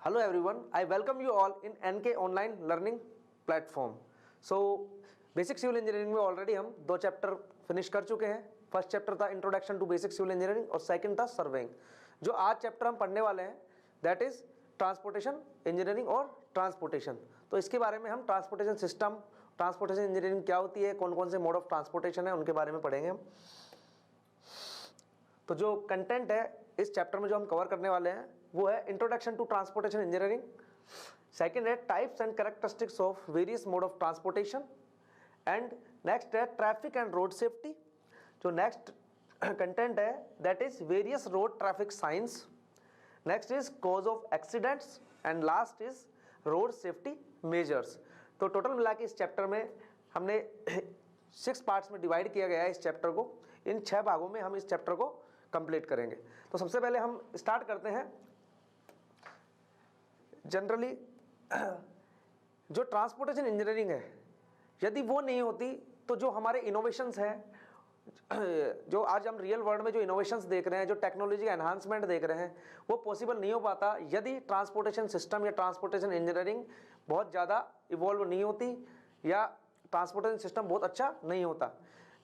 Hello everyone, I welcome you all in NK online learning platform. So basic civil engineering में already हम 2 chapter finish कर चुके हैं। First chapter था introduction to basic civil engineering और second था surveying. जो आज चैप्टर हम पढ़ने वाले हैं दैट इज ट्रांसपोर्टेशन इंजीनियरिंग और ट्रांसपोर्टेशन। तो इसके बारे में हम ट्रांसपोर्टेशन सिस्टम, ट्रांसपोर्टेशन इंजीनियरिंग क्या होती है, कौन कौन से मोड ऑफ ट्रांसपोर्टेशन है, उनके बारे में पढ़ेंगे हम। तो जो कंटेंट है इस चैप्टर में जो हम कवर करने वाले हैं वो है introduction to transportation engineering, second है types and characteristics of various mode of transportation, and next है ट्रैफिक एंड रोड सेफ्टी। जो नेक्स्ट कंटेंट है that is various road traffic science, next is cause of accidents and last is road safety measures. तो total मिला के इस chapter में हमने 6 parts में डिवाइड किया गया है इस चैप्टर को। इन 6 भागों में हम इस चैप्टर को कंप्लीट करेंगे। तो सबसे पहले हम स्टार्ट करते हैं जनरली जो ट्रांसपोर्टेशन इंजीनियरिंग है, यदि वो नहीं होती तो जो हमारे इनोवेशंस हैं, जो आज हम रियल वर्ल्ड में जो इनोवेशंस देख रहे हैं, जो टेक्नोलॉजी का एनहांसमेंट देख रहे हैं, वो पॉसिबल नहीं हो पाता यदि ट्रांसपोर्टेशन सिस्टम या ट्रांसपोर्टेशन इंजीनियरिंग बहुत ज़्यादा इवॉल्व नहीं होती या ट्रांसपोर्टेशन सिस्टम बहुत अच्छा नहीं होता।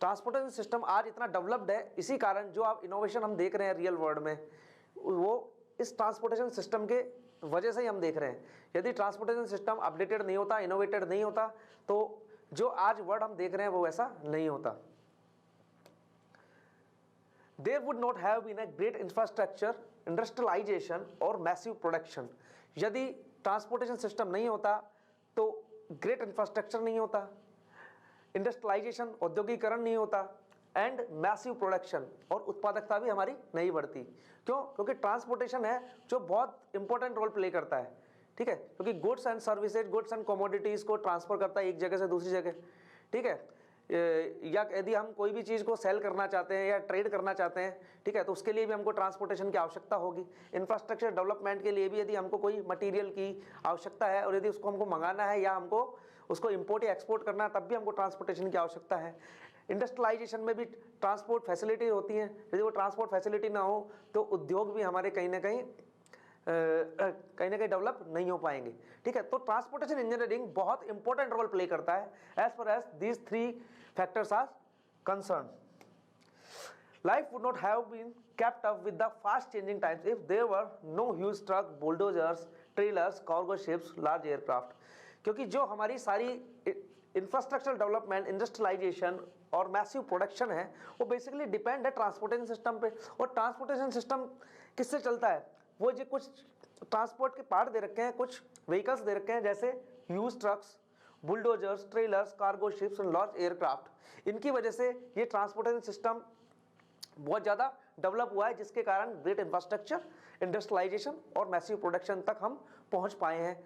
ट्रांसपोर्टेशन सिस्टम आज इतना डेवलप्ड है, इसी कारण जो आप इनोवेशन हम देख रहे हैं रियल वर्ल्ड में वो इस ट्रांसपोर्टेशन सिस्टम के वजह से ही हम देख रहे हैं। यदि ट्रांसपोर्टेशन सिस्टम अपडेटेड नहीं होता, इनोवेटेड नहीं होता, तो जो आज वर्ल्ड हम देख रहे हैं वो ऐसा नहीं होता। There would not have been a great infrastructure, industrialization और massive production। यदि ट्रांसपोर्टेशन सिस्टम नहीं होता तो ग्रेट इंफ्रास्ट्रक्चर नहीं होता, इंडस्ट्रियलाइजेशन औद्योगिकरण नहीं होता, एंड मैसिव प्रोडक्शन और उत्पादकता भी हमारी नहीं बढ़ती। क्यों? क्योंकि ट्रांसपोर्टेशन है जो बहुत इंपॉर्टेंट रोल प्ले करता है, ठीक है, क्योंकि goods and services, goods and commodities को ट्रांसफर करता है एक जगह से दूसरी जगह, ठीक है। या यदि हम कोई भी चीज़ को सेल करना चाहते हैं या ट्रेड करना चाहते हैं, ठीक है, तो उसके लिए भी हमको ट्रांसपोर्टेशन की आवश्यकता होगी। इंफ्रास्ट्रक्चर डेवलपमेंट के लिए भी यदि हमको कोई मटेरियल की आवश्यकता है और यदि उसको हमको मंगाना है या हमको उसको इंपोर्ट या एक्सपोर्ट करना है, तब भी हमको ट्रांसपोर्टेशन की आवश्यकता है। इंडस्ट्रियलाइजेशन में भी ट्रांसपोर्ट फैसिलिटी होती हैं, यदि वो ट्रांसपोर्ट फैसिलिटी ना हो तो उद्योग भी हमारे कहीं ना कहीं डेवलप नहीं हो पाएंगे, ठीक है। तो ट्रांसपोर्टेशन इंजीनियरिंग बहुत इंपॉर्टेंट रोल प्ले करता है as far as these 3 factors are concern. Life would not have been kept up with the fast changing times if there were no huge truck, bulldozers, trailers, cargo ships, large aircraft। क्योंकि जो हमारी सारी infrastructure development, industrialisation और massive production है वो basically depend है transportation system पे। और ट्रांसपोर्टेशन सिस्टम किससे चलता है? वो जो कुछ ट्रांसपोर्ट के पार्ट दे रखे हैं, कुछ व्हीकल्स दे रखे हैं जैसे huge trucks, bulldozers, trailers, cargo ships और लार्ज एयरक्राफ्ट। इनकी वजह से ये ट्रांसपोर्टेशन सिस्टम बहुत ज़्यादा डेवलप हुआ है, जिसके कारण ग्रेट इंफ्रास्ट्रक्चर, इंडस्ट्रियलाइजेशन और मैसिव प्रोडक्शन तक हम पहुंच पाए हैं,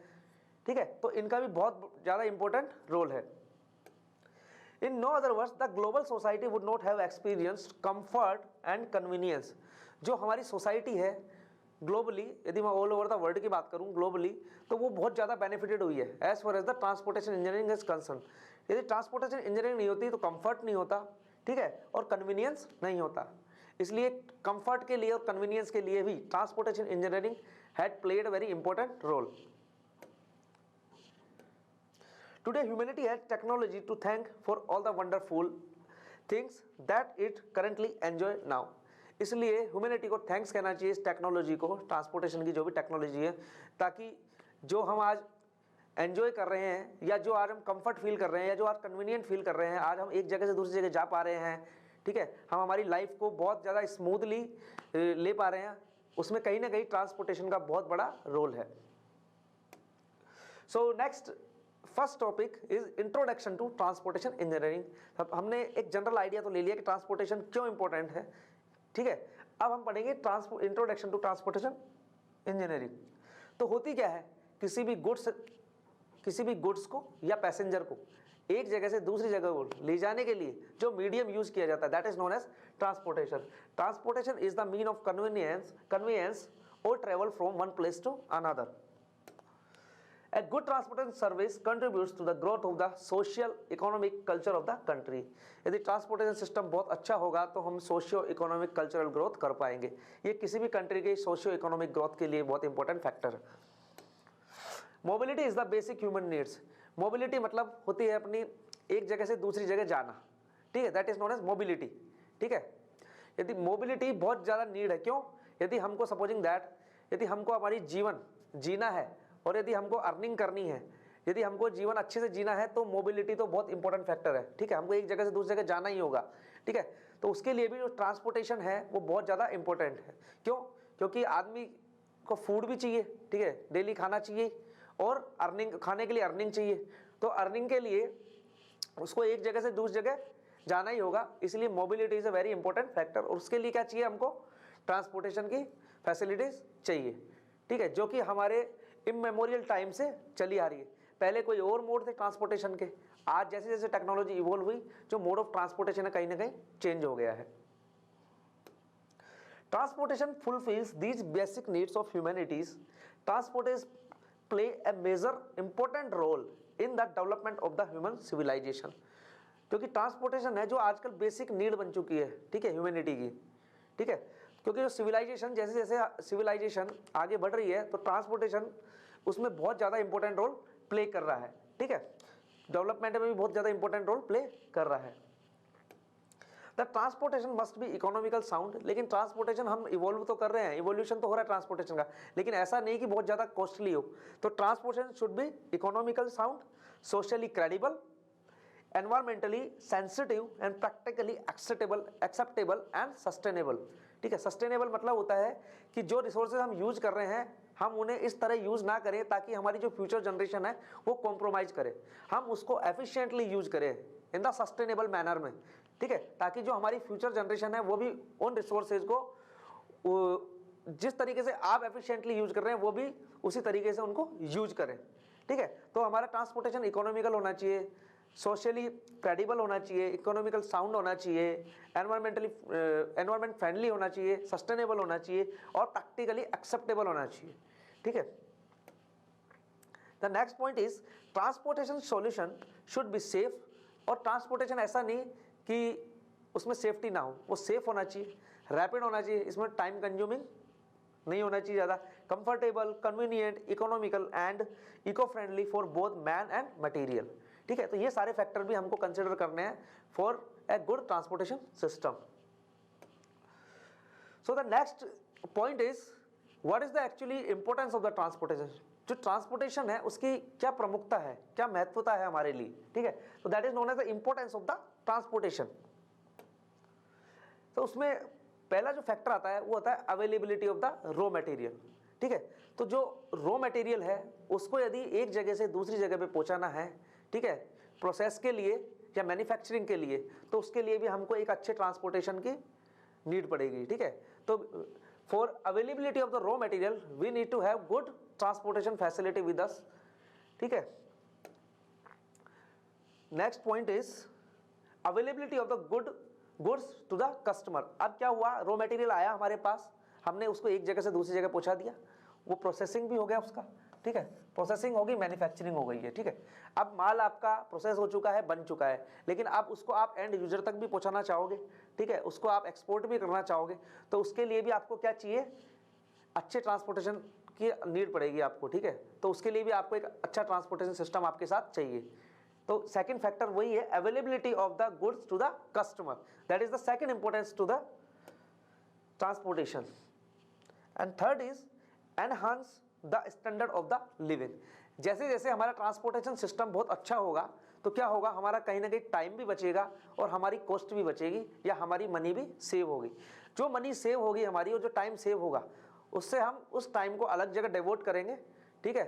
ठीक है। तो इनका भी बहुत ज़्यादा इंपॉर्टेंट रोल है। In no other words, the global society would not have experienced comfort and convenience। जो हमारी सोसाइटी है ग्लोबली, यदि मैं ऑल ओवर द वर्ल्ड की बात करूं ग्लोबली, तो वो बहुत ज़्यादा बेनिफिटेड हुई है as far as the transportation engineering is concern. यदि ट्रांसपोर्टेशन इंजीनियरिंग नहीं होती तो कंफर्ट नहीं होता, ठीक है, और कन्वीनियंस नहीं होता। इसलिए कंफर्ट के लिए और कन्वीनियंस के लिए भी transportation engineering had played a very important role. Today humanity has technology to thank for all the wonderful things that it currently enjoy now। इसलिए ह्यूमैनिटी को थैंक्स कहना चाहिए इस टेक्नोलॉजी को, ट्रांसपोर्टेशन की जो भी टेक्नोलॉजी है, ताकि जो हम आज एंजॉय कर रहे हैं या जो आज हम कंफर्ट फील कर रहे हैं या जो आज कन्वीनियंट फील कर रहे हैं, आज हम एक जगह से दूसरी जगह जा पा रहे हैं, ठीक है, हम हमारी लाइफ को बहुत ज़्यादा स्मूथली ले पा रहे हैं, उसमें कहीं ना कहीं ट्रांसपोर्टेशन का बहुत बड़ा रोल है। So next first topic is introduction to transportation engineering. हमने एक जनरल आइडिया तो ले लिया कि ट्रांसपोर्टेशन क्यों इंपॉर्टेंट है, ठीक है। अब हम पढ़ेंगे इंट्रोडक्शन टू ट्रांसपोर्टेशन इंजीनियरिंग। तो होती क्या है, किसी भी गुड्स को या पैसेंजर को एक जगह से दूसरी जगह को ले जाने के लिए जो मीडियम यूज किया जाता है that is known as transportation. Transportation is the mean of convenience और travel from one place to another. A good transportation service contributes to the growth of the social, economic, culture of the country। यदि transportation system बहुत अच्छा होगा तो हम socio economic cultural growth कर पाएंगे। ये किसी भी कंट्री के सोशियो इकोनॉमिक ग्रोथ के लिए बहुत इंपॉर्टेंट फैक्टर है। Mobility is the basic human needs. Mobility मतलब होती है अपनी एक जगह से दूसरी जगह जाना, ठीक है, that is known as mobility, ठीक है। यदि मोबिलिटी बहुत ज़्यादा नीड है, क्यों? यदि हमको सपोजिंग दैट, यदि हमको हमारी जीवन जीना है और यदि हमको अर्निंग करनी है, यदि हमको जीवन अच्छे से जीना है, तो मोबिलिटी तो बहुत इंपॉर्टेंट फैक्टर है, ठीक है। हमको एक जगह से दूसरी जगह जाना ही होगा, ठीक है। तो उसके लिए भी जो ट्रांसपोर्टेशन है वो बहुत ज़्यादा इंपॉर्टेंट है। क्यों? क्योंकि आदमी को फूड भी चाहिए, ठीक है, डेली खाना चाहिए, और अर्निंग, खाने के लिए अर्निंग चाहिए। तो अर्निंग के लिए उसको एक जगह से दूसरी जगह जाना ही होगा, इसलिए mobility is a very important factor. और उसके लिए क्या चाहिए? हमको ट्रांसपोर्टेशन की फैसिलिटीज चाहिए, ठीक है, जो कि हमारे इमेमोरियल टाइम से चली आ रही है। पहले कोई और मोड थे ट्रांसपोर्टेशन के, आज जैसे जैसे टेक्नोलॉजी इवॉल्व हुई, जो मोड ऑफ ट्रांसपोर्टेशन है कहीं ना कहीं चेंज हो गया है। Transportation fulfils these basic needs of humanities. Transportation play a major important role in the development of the human civilisation. क्योंकि ट्रांसपोर्टेशन है जो आजकल बेसिक नीड बन चुकी है, ठीक है, ह्यूमैनिटी की, ठीक है। क्योंकि जो सिविलाइजेशन, जैसे जैसे सिविलाइजेशन आगे बढ़ रही है, तो ट्रांसपोर्टेशन उसमें बहुत ज़्यादा इंपॉर्टेंट रोल प्ले कर रहा है, ठीक है। डेवलपमेंट में भी बहुत ज़्यादा इंपॉर्टेंट रोल प्ले कर रहा है। The transportation must be economical sound. लेकिन ट्रांसपोर्टेशन हम इवॉल्व तो कर रहे हैं, इवोल्यूशन तो हो रहा है ट्रांसपोर्टेशन का, लेकिन ऐसा नहीं कि बहुत ज़्यादा कॉस्टली हो। तो transportation should be economical sound, socially credible, environmentally sensitive and practically acceptable and sustainable, ठीक है। सस्टेनेबल मतलब होता है कि जो रिसोर्सेज हम यूज कर रहे हैं, हम उन्हें इस तरह यूज ना करें ताकि हमारी जो फ्यूचर जनरेशन है वो कॉम्प्रोमाइज करे, हम उसको एफिशिएंटली यूज करें इन द सस्टेनेबल मैनर में, ठीक है, ताकि जो हमारी फ्यूचर जनरेशन है वो भी उन रिसोर्सेज को जिस तरीके से आप एफिशिएंटली यूज कर रहे हैं वो भी उसी तरीके से उनको यूज करें, ठीक है। तो हमारा ट्रांसपोर्टेशन इकोनॉमिकल होना चाहिए, सोशली क्रेडिबल होना चाहिए, इकोनॉमिकल साउंड होना चाहिए, एनवायरमेंट फ्रेंडली होना चाहिए, सस्टेनेबल होना चाहिए और प्रैक्टिकली एक्सेप्टेबल होना चाहिए, ठीक है। The next point is transportation solution should be safe. और ट्रांसपोर्टेशन ऐसा नहीं कि उसमें सेफ्टी ना हो, वो सेफ होना चाहिए, रैपिड होना चाहिए, इसमें टाइम कंज्यूमिंग नहीं होना चाहिए ज़्यादा, comfortable, convenient, economical and eco friendly for both man and material, ठीक है। तो ये सारे फैक्टर भी हमको कंसिडर करने हैं for a good transportation system. So the next point is what is the actually importance of the transportation. जो ट्रांसपोर्टेशन है उसकी क्या प्रमुखता है, क्या महत्वता है हमारे लिए, ठीक है। तो that is known as the importance of the transportation. तो उसमें पहला जो फैक्टर आता है वो होता है availability of the raw material, ठीक है। तो जो रॉ मटेरियल है उसको यदि एक जगह से दूसरी जगह पे पहुंचाना है, ठीक है, प्रोसेस के लिए या मैन्युफैक्चरिंग के लिए, तो उसके लिए भी हमको एक अच्छे ट्रांसपोर्टेशन की नीड पड़ेगी, ठीक है। तो for availability of the raw material we need to have good transportation facility with us, ठीक है। Next point is availability of the goods to the customer. अब क्या हुआ, रॉ मटेरियल आया हमारे पास, हमने उसको एक जगह से दूसरी जगह पहुंचा दिया, वो प्रोसेसिंग भी हो गया उसका, ठीक है, प्रोसेसिंग होगी, मैन्युफैक्चरिंग हो गई है, ठीक है। अब माल आपका प्रोसेस हो चुका है, बन चुका है, लेकिन अब उसको आप एंड यूजर तक भी पहुंचाना चाहोगे, ठीक है, उसको आप एक्सपोर्ट भी करना चाहोगे, तो उसके लिए भी आपको क्या चाहिए, अच्छे ट्रांसपोर्टेशन की नीड पड़ेगी आपको, ठीक है। तो उसके लिए भी आपको एक अच्छा ट्रांसपोर्टेशन सिस्टम आपके साथ चाहिए। तो सेकंड फैक्टर वही है, availability of the goods to the customer, that is the second importance to the transportation. And third is enhance the standard of the living. जैसे जैसे हमारा ट्रांसपोर्टेशन सिस्टम बहुत अच्छा होगा तो क्या होगा, हमारा कहीं ना कहीं टाइम भी बचेगा और हमारी कॉस्ट भी बचेगी, या हमारी मनी भी सेव होगी। जो मनी सेव होगी हमारी और जो टाइम सेव होगा उससे हम उस टाइम को अलग जगह डिवोट करेंगे, ठीक है,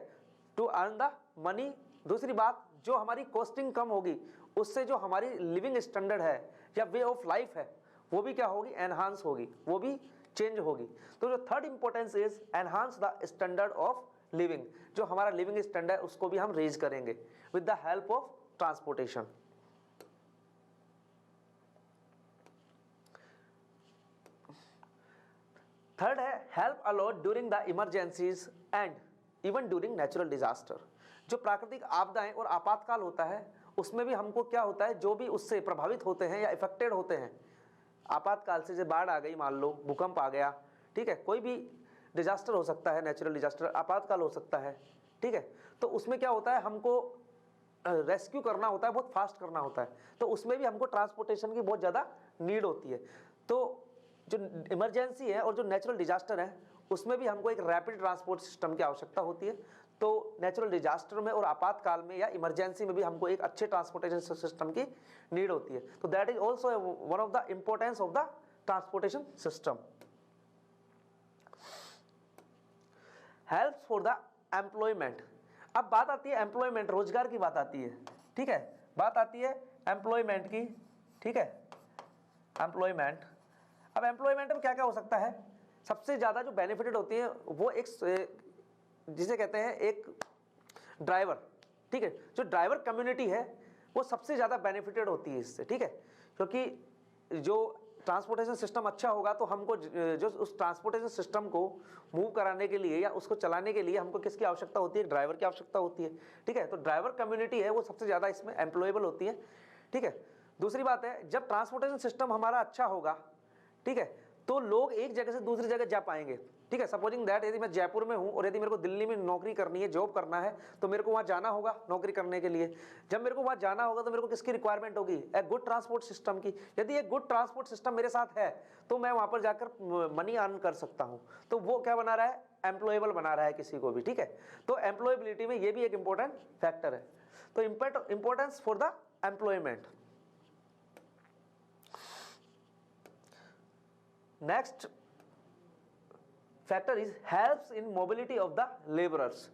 टू अर्न द मनी। दूसरी बात, जो हमारी कॉस्टिंग कम होगी उससे जो हमारी लिविंग स्टैंडर्ड है या वे ऑफ लाइफ है वो भी क्या होगी, एनहांस होगी, वो भी चेंज होगी। तो जो third importance is enhance the standard of living, जो हमारा लिविंग स्टैंडर्ड है उसको भी हम रेज करेंगे with the help of transportation. Third है help a lot during the emergencies and even during natural disaster. जो प्राकृतिक आपदाएं और आपातकाल होता है उसमें भी हमको क्या होता है, जो भी उससे प्रभावित होते हैं या इफेक्टेड होते हैं, आपातकाल से जब बाढ़ आ गई, मान लो भूकंप आ गया, ठीक है, कोई भी डिजास्टर हो सकता है, नेचुरल डिजास्टर, आपातकाल हो सकता है, ठीक है। तो उसमें क्या होता है, हमको रेस्क्यू करना होता है, बहुत फास्ट करना होता है, तो उसमें भी हमको ट्रांसपोर्टेशन की बहुत ज़्यादा नीड होती है। तो जो इमरजेंसी है और जो नेचुरल डिजास्टर है उसमें भी हमको एक रैपिड ट्रांसपोर्ट सिस्टम की आवश्यकता होती है। तो नेचुरल डिजास्टर में और आपातकाल में या इमरजेंसी में भी हमको एक अच्छे ट्रांसपोर्टेशन सिस्टम की नीड होती है। तो that is also one of the importance of the transportation system. Helps for the employment. अब बात आती है एम्प्लॉयमेंट, रोजगार की बात आती है, ठीक है, बात आती है एम्प्लॉयमेंट की, ठीक है, एम्प्लॉयमेंट। अब एम्प्लॉयमेंट में क्या क्या हो सकता है, सबसे ज़्यादा जो बेनिफिटेड होती है वो एक जिसे कहते हैं एक ड्राइवर, ठीक है, जो ड्राइवर कम्युनिटी है वो सबसे ज़्यादा बेनिफिटेड होती है इससे, ठीक है, क्योंकि जो ट्रांसपोर्टेशन सिस्टम अच्छा होगा तो हमको जो उस ट्रांसपोर्टेशन सिस्टम को मूव कराने के लिए या उसको चलाने के लिए हमको किसकी आवश्यकता होती है, ड्राइवर की आवश्यकता होती है, ठीक है। तो ड्राइवर कम्युनिटी है वो सबसे ज़्यादा इसमें एम्प्लॉयबल होती है, ठीक है। दूसरी बात है, जब ट्रांसपोर्टेशन सिस्टम हमारा अच्छा होगा, ठीक है, तो लोग एक जगह से दूसरी जगह जा पाएंगे, ठीक है। सपोजिंग दैट यदि मैं जयपुर में हूं और यदि मेरे को दिल्ली में नौकरी करनी है, जॉब करना है, तो मेरे को वहां जाना होगा नौकरी करने के लिए। जब मेरे को वहां जाना होगा तो मेरे को किसकी रिक्वायरमेंट होगी, ए गुड ट्रांसपोर्ट सिस्टम की। यदि एक गुड ट्रांसपोर्ट सिस्टम मेरे साथ है तो मैं वहां पर जाकर मनी अर्न कर सकता हूं। तो वो क्या बना रहा है, एम्प्लॉयबल बना रहा है किसी को भी, ठीक है। तो एम्प्लॉयबिलिटी में ये भी एक इंपॉर्टेंट फैक्टर है। तो importance for the employment. Next factor is helps in mobility of the labourers.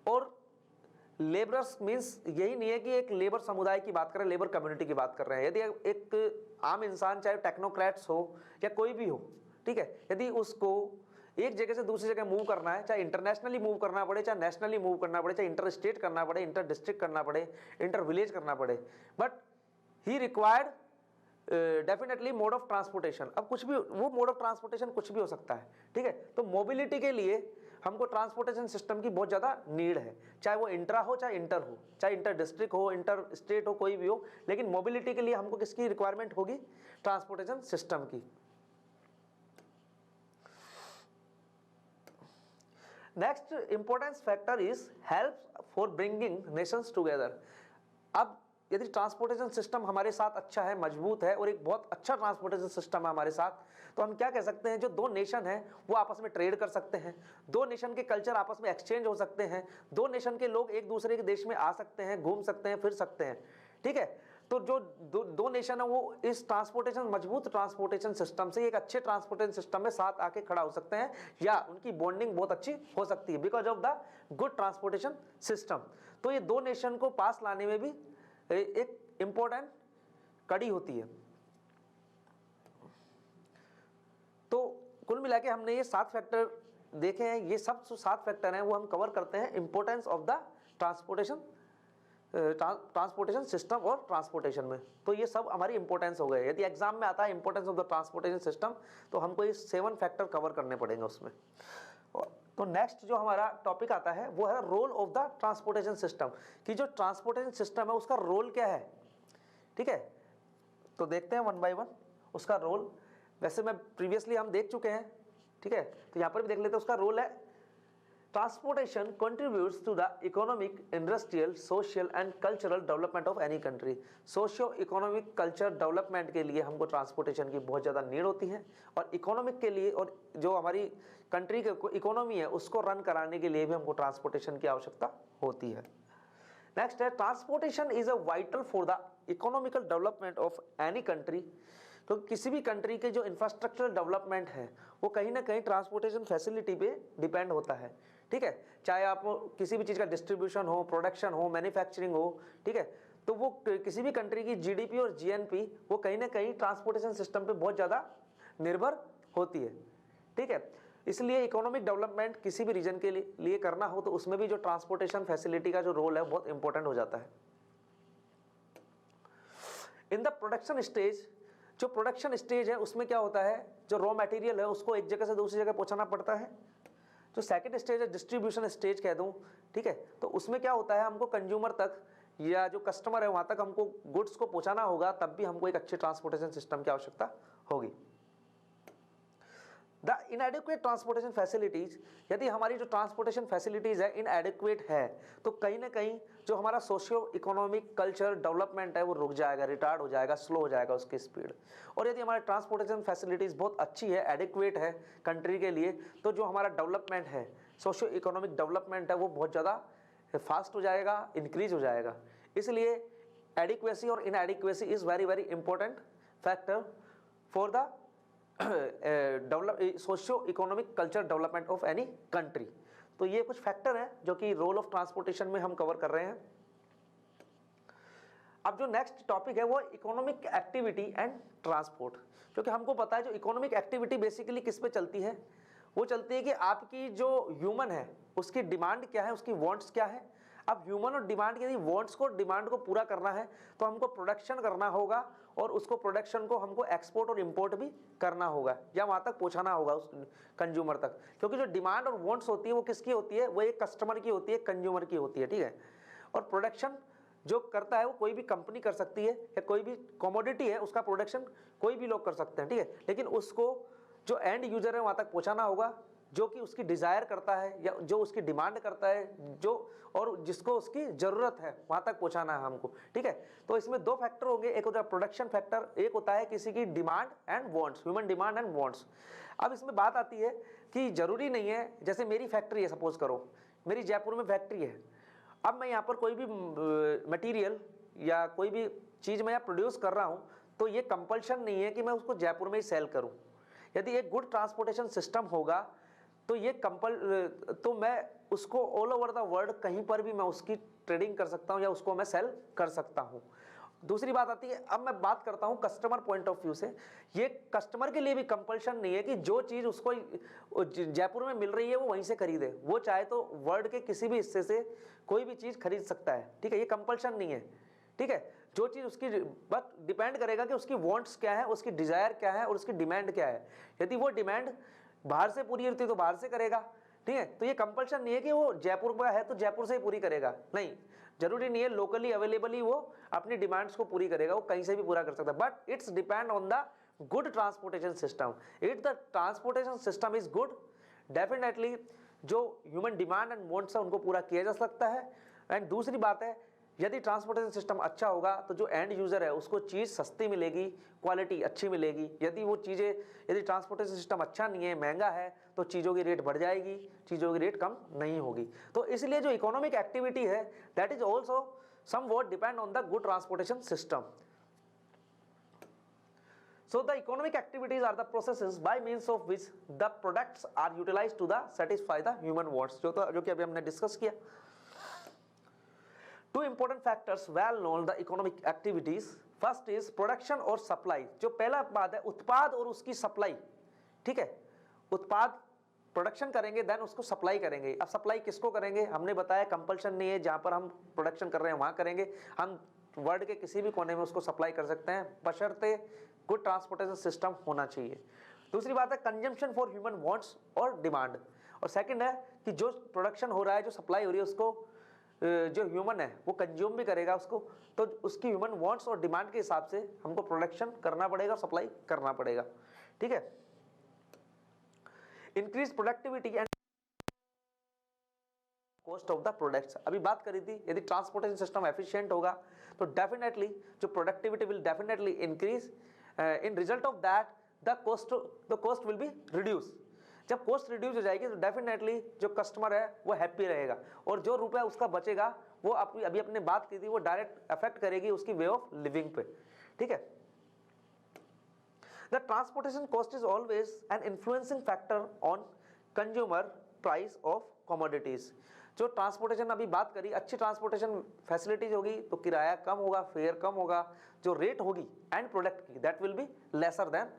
और लेबरर्स मीन्स यही नहीं है कि एक लेबर समुदाय की बात करें, लेबर कम्युनिटी की बात कर रहे हैं। यदि एक आम इंसान चाहे टेक्नोक्रेट्स हो या कोई भी हो, ठीक है, यदि उसको एक जगह से दूसरी जगह मूव करना है, चाहे इंटरनेशनली मूव करना पड़े, चाहे नेशनली मूव करना पड़े, चाहे इंटर स्टेट करना पड़े, इंटर डिस्ट्रिक्ट करना पड़े, इंटर विलेज करना पड़े, but he required definitely mode of transportation. अब कुछ भी, वो मोड ऑफ ट्रांसपोर्टेशन कुछ भी हो सकता है, ठीक है। तो मोबिलिटी के लिए हमको ट्रांसपोर्टेशन सिस्टम की बहुत ज़्यादा नीड है, चाहे वो इंट्रा हो चाहे इंटर हो, चाहे इंटर डिस्ट्रिक्ट हो, इंटर स्टेट हो, कोई भी हो, लेकिन मोबिलिटी के लिए हमको किसकी रिक्वायरमेंट होगी, ट्रांसपोर्टेशन सिस्टम की। Next importance factor is help for bringing Nations together. अब यदि ट्रांसपोर्टेशन सिस्टम हमारे साथ अच्छा है, मजबूत है और एक बहुत अच्छा ट्रांसपोर्टेशन सिस्टम है हमारे साथ, तो हम क्या कह सकते हैं, जो दो नेशन है वो आपस में ट्रेड कर सकते हैं, दो नेशन के कल्चर आपस में एक्सचेंज हो सकते हैं, दो नेशन के लोग एक दूसरे के देश में आ सकते हैं, घूम सकते हैं, फिर सकते हैं, ठीक है। तो जो दो नेशन है वो इस ट्रांसपोर्टेशन, मजबूत ट्रांसपोर्टेशन सिस्टम से एक अच्छे ट्रांसपोर्टेशन सिस्टम में साथ आके खड़ा हो सकते हैं, या उनकी बॉन्डिंग बहुत अच्छी हो सकती है because of the good transportation system. तो ये दो नेशन को पास लाने में भी एक इंपॉर्टेंट कड़ी होती है। तो कुल मिला के हमने ये 7 फैक्टर देखे हैं, ये सब जो 7 फैक्टर हैं वो हम कवर करते हैं importance of the transportation system और ट्रांसपोर्टेशन में। तो ये सब हमारी इंपॉर्टेंस हो गए। यदि एग्जाम में आता है importance of the transportation system, तो हमको ये 7 फैक्टर कवर करने पड़ेंगे उसमें। तो नेक्स्ट जो हमारा टॉपिक आता है वो है role of the transportation system, कि जो ट्रांसपोर्टेशन सिस्टम है उसका रोल क्या है, ठीक है। तो देखते हैं वन बाय वन उसका रोल। वैसे मैं प्रीवियसली हम देख चुके हैं, ठीक है, तो यहाँ पर भी देख लेते हैं। उसका रोल है, transportation contributes to the economic, industrial, social and cultural development of any country. Socio economic culture development के लिए हमको ट्रांसपोर्टेशन की बहुत ज़्यादा नीड होती है, और इकोनॉमिक के लिए, और जो हमारी कंट्री की इकोनॉमी है उसको रन कराने के लिए भी हमको ट्रांसपोर्टेशन की आवश्यकता होती है। नेक्स्ट है, transportation is a vital for the economical development of any country. तो किसी भी कंट्री के जो इंफ्रास्ट्रक्चरल डेवलपमेंट है वो कहीं ना कहीं ट्रांसपोर्टेशन फैसिलिटी पे डिपेंड होता है, ठीक है। चाहे आप किसी भी चीज़ का डिस्ट्रीब्यूशन हो, प्रोडक्शन हो, मैन्युफैक्चरिंग हो, ठीक है, तो वो किसी भी कंट्री की जीडीपी और जीएनपी वो कहीं ना कहीं ट्रांसपोर्टेशन सिस्टम पे बहुत ज़्यादा निर्भर होती है, ठीक है। इसलिए इकोनॉमिक डेवलपमेंट किसी भी रीजन के लिए करना हो तो उसमें भी जो ट्रांसपोर्टेशन फैसिलिटी का जो रोल है बहुत इंपॉर्टेंट हो जाता है। इन द प्रोडक्शन स्टेज, जो प्रोडक्शन स्टेज है उसमें क्या होता है, जो रॉ मटेरियल है उसको एक जगह से दूसरी जगह पहुंचाना पड़ता है। जो सेकंड स्टेज है, डिस्ट्रीब्यूशन स्टेज कह दूं, ठीक है, तो उसमें क्या होता है, हमको कंज्यूमर तक या जो कस्टमर है वहां तक हमको गुड्स को पहुंचाना होगा, तब भी हमको एक अच्छे ट्रांसपोर्टेशन सिस्टम की आवश्यकता होगी। द इनएडिक्वेट ट्रांसपोर्टेशन फैसिलिटीज, यदि हमारी जो ट्रांसपोर्टेशन फैसिलिटीज है इनएडिक्वेट है तो कहीं ना कहीं जो हमारा सोशियो इकोनॉमिक कल्चर डेवलपमेंट है वो रुक जाएगा, रिटार्ड हो जाएगा, स्लो हो जाएगा उसकी स्पीड। और यदि हमारी ट्रांसपोर्टेशन फैसिलिटीज बहुत अच्छी है, एडिक्वेट है कंट्री के लिए, तो जो हमारा डेवलपमेंट है, सोशियो इकोनॉमिक डेवलपमेंट है, वो बहुत ज़्यादा फास्ट हो जाएगा, इंक्रीज हो जाएगा। इसलिए एडिक्वेसी और inadequacy is very very important factor for the develop socio economic culture development of any country. तो ये कुछ फैक्टर हैं जो कि रोल ऑफ ट्रांसपोर्टेशन में हम कवर कर रहे हैं। अब जो नेक्स्ट टॉपिक है वो इकोनॉमिक एक्टिविटी एंड ट्रांसपोर्ट, क्योंकि हमको पता है जो इकोनॉमिक एक्टिविटी बेसिकली किस पे चलती है, वो चलती है कि आपकी जो ह्यूमन है उसकी डिमांड क्या है, उसकी वांट्स क्या है। अब ह्यूमन और डिमांड यदि वांट्स को डिमांड को पूरा करना है तो हमको प्रोडक्शन करना होगा और उसको प्रोडक्शन को हमको एक्सपोर्ट और इंपोर्ट भी करना होगा या वहाँ तक पहुँचाना होगा उस कंज्यूमर तक, क्योंकि जो डिमांड और वांट्स होती है वो किसकी होती है, वो एक कस्टमर की होती है, कंज्यूमर की होती है, ठीक है। और प्रोडक्शन जो करता है वो कोई भी कंपनी कर सकती है या कोई भी कमोडिटी है उसका प्रोडक्शन कोई भी लोग कर सकते हैं, ठीक है। लेकिन उसको जो एंड यूजर है वहाँ तक पहुँचाना होगा, जो कि उसकी डिज़ायर करता है या जो उसकी डिमांड करता है, जो और जिसको उसकी ज़रूरत है वहाँ तक पहुँचाना है हमको, ठीक है। तो इसमें दो फैक्टर होंगे, एक होता है प्रोडक्शन फैक्टर, एक होता है किसी की demand and wants, human demand and wants. अब इसमें बात आती है कि ज़रूरी नहीं है, जैसे मेरी फैक्ट्री है, सपोज करो मेरी जयपुर में फैक्ट्री है, अब मैं यहाँ पर कोई भी मटेरियल या कोई भी चीज़ मैं यहाँ प्रोड्यूस कर रहा हूँ तो ये कंपल्शन नहीं है कि मैं उसको जयपुर में ही सेल करूँ। यदि एक गुड ट्रांसपोर्टेशन सिस्टम होगा तो ये तो मैं उसको ऑल ओवर द वर्ल्ड कहीं पर भी मैं उसकी ट्रेडिंग कर सकता हूँ या उसको मैं सेल कर सकता हूँ। दूसरी बात आती है, अब मैं बात करता हूँ कस्टमर पॉइंट ऑफ व्यू से, ये कस्टमर के लिए भी कंपल्शन नहीं है कि जो चीज़ उसको जयपुर में मिल रही है वो वहीं से खरीदे, वो चाहे तो वर्ल्ड के किसी भी हिस्से से कोई भी चीज़ खरीद सकता है, ठीक है, ये कंपल्शन नहीं है, ठीक है। जो चीज़ उसकी बस डिपेंड करेगा कि उसकी वांट्स क्या है, उसकी डिज़ायर क्या है और उसकी डिमांड क्या है। यदि वो डिमांड बाहर से पूरी होती है तो बाहर से करेगा, ठीक है। तो ये कंपल्शन नहीं है कि वो जयपुर में है तो जयपुर से ही पूरी करेगा, नहीं, जरूरी नहीं है, लोकली अवेलेबल ही वो अपनी डिमांड्स को पूरी करेगा, वो कहीं से भी पूरा कर सकता है। But it's depend on the good transportation system. If the transportation system is good, definitely जो ह्यूमन डिमांड एंड वांट्स है उनको पूरा किया जा सकता है। एंड दूसरी बात है, यदि ट्रांसपोर्टेशन सिस्टम अच्छा होगा तो जो एंड यूज़र है उसको चीज़ सस्ती मिलेगी, क्वालिटी अच्छी मिलेगी। यदि ट्रांसपोर्टेशन सिस्टम अच्छा नहीं है, महंगा है, तो चीज़ों की रेट बढ़ जाएगी, चीज़ों की रेट कम नहीं होगी। तो इसलिए जो इकोनॉमिक एक्टिविटी है that is also somewhat depend on the good transportation system. So the economic activities are the processes by means of which the products are utilized to satisfy the human wants, जो कि अभी हमने discuss किया। Two important factors well known the economic activities. First is production और supply। जो पहला बात है उत्पाद और उसकी सप्लाई, ठीक है। उत्पाद प्रोडक्शन करेंगे देन उसको सप्लाई करेंगे। अब सप्लाई किसको करेंगे, हमने बताया कंपल्शन नहीं है, जहाँ पर हम प्रोडक्शन कर रहे हैं वहाँ करेंगे, हम वर्ल्ड के किसी भी कोने में उसको सप्लाई कर सकते हैं, बशर्ते गुड ट्रांसपोर्टेशन सिस्टम होना चाहिए। दूसरी बात है कंजम्पशन फॉर ह्यूमन वांट्स और डिमांड। और सेकंड है कि जो प्रोडक्शन हो रहा है, जो सप्लाई हो रही है, उसको जो ह्यूमन है वो कंज्यूम भी करेगा उसको, तो उसकी ह्यूमन वांट्स और डिमांड के हिसाब से हमको प्रोडक्शन करना पड़ेगा और सप्लाई करना पड़ेगा, ठीक है। Increase productivity and cost of the products. अभी बात करी थी, यदि ट्रांसपोर्टेशन सिस्टम एफिशिएंट होगा तो डेफिनेटली जो productivity will definitely increase, in result of that the cost will be reduce. जब कॉस्ट रिड्यूस हो जाएगी तो डेफिनेटली जो कस्टमर है वो हैप्पी रहेगा और जो रुपया उसका बचेगा वो अभी अपने बात की थी वो डायरेक्ट अफेक्ट करेगी उसकी वे ऑफ लिविंग पे, ठीक है। The transportation cost is always an influencing factor on consumer price of commodities. जो ट्रांसपोर्टेशन अभी बात करी, अच्छी ट्रांसपोर्टेशन फैसिलिटीज होगी तो किराया कम होगा, फेयर कम होगा, जो रेट होगी एंड प्रोडक्ट की that will be lesser than